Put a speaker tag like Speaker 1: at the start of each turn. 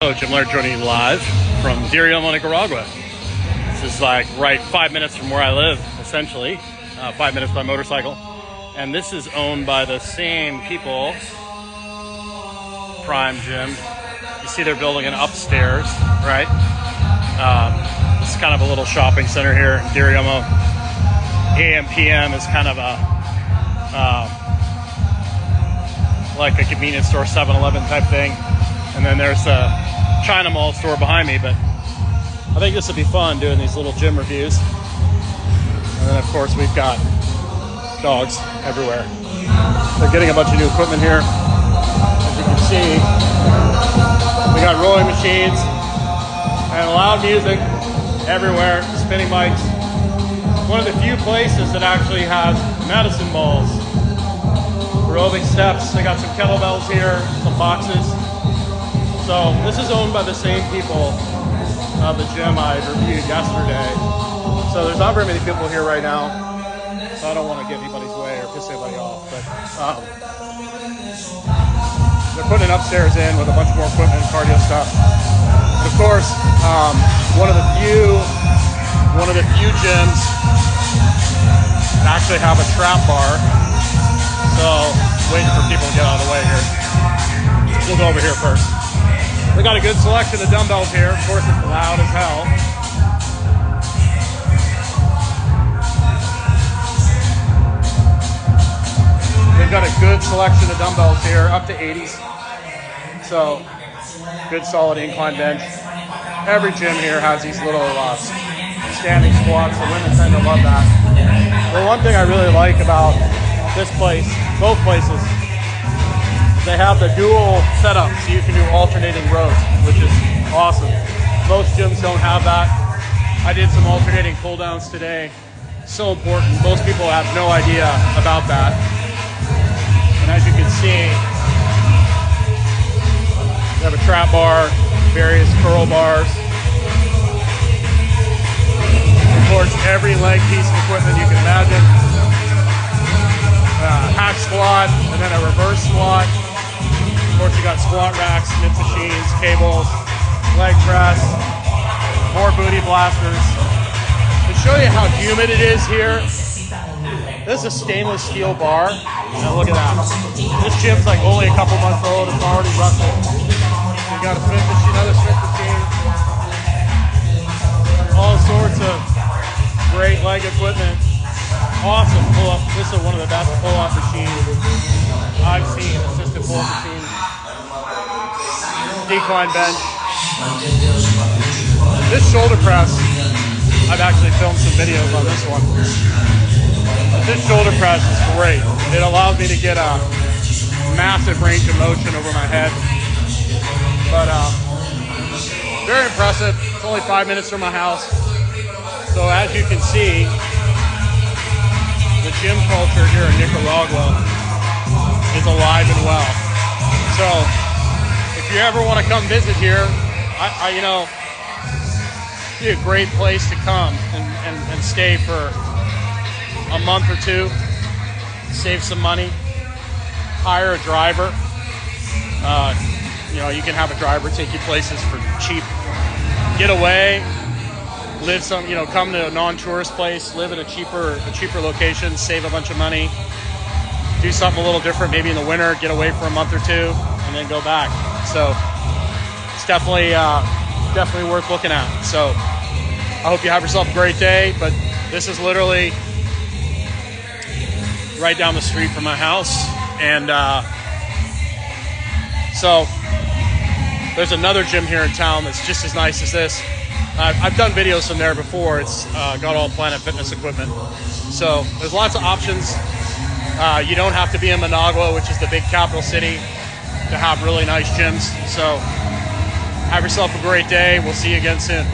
Speaker 1: Hello, Jim Laird joining you live from Diriomo, Nicaragua. This is like right 5 minutes from where I live, essentially. 5 minutes by motorcycle. And this is owned by the same people. Prime Gym. You see they're building an upstairs, right? It's kind of a little shopping center here in Diriomo. AM, PM is kind of a like a convenience store, 7-Eleven type thing. And then there's a China Mall store behind me, but I think this would be fun doing these little gym reviews. And then of course we've got dogs everywhere. They're getting a bunch of new equipment here. As you can see, we got rolling machines and loud music everywhere, spinning bikes. One of the few places that actually has medicine balls, aerobic steps. They got some kettlebells here, some boxes. So this is owned by the same people of the gym I reviewed yesterday. So there's not very many people here right now. So I don't want to get anybody's way or piss anybody off. But they're putting it upstairs in with a bunch more equipment, cardio stuff. And of course, one of the few gyms that actually have a trap bar. So waiting for people to get out of the way here. We'll go over here first. We got a good selection of dumbbells here. Of course, it's loud as hell. They've got a good selection of dumbbells here, up to 80s. So, good solid incline bench. Every gym here has these little standing squats. The women tend to love that. The one thing I really like about this place, both places, they have the dual setup, so you can do alternating rows, which is awesome. Most gyms don't have that. I did some alternating pull downs today. So important. Most people have no idea about that. And as you can see, we have a trap bar, various curl bars. Of course, every leg piece of equipment you can imagine. Hack squat, and then a reverse squat. Of course, you got squat racks, mid machines, cables, leg press, more booty blasters. To show you how humid it is here, this is a stainless steel bar. Now look at that. This gym's like only a couple months old. It's already rusted. You got a Smith machine, another Smith machine, all sorts of great leg equipment. Awesome pull-up. This is one of the best pull-up machines I've seen. Assisted pull-up machine. Decline bench. This shoulder press, I've actually filmed some videos on this one. This shoulder press is great. It allows me to get a massive range of motion over my head. But very impressive. It's only 5 minutes from my house. So as you can see, the gym culture here in Nicaragua is alive and well. So if you ever want to come visit here, it'd be a great place to come and stay for a month or two, save some money, hire a driver. You can have a driver take you places for cheap. Get away. Live come to a non-tourist place, live in a cheaper location, save a bunch of money, do something a little different, maybe in the winter, get away for a month or two, and then go back. So it's definitely worth looking at. So I hope you have yourself a great day, but this is literally right down the street from my house. And so there's another gym here in town that's just as nice as this. I've done videos from there before. It's got all Planet Fitness equipment. So there's lots of options. You don't have to be in Managua, which is the big capital city, to have really nice gyms. So have yourself a great day. We'll see you again soon.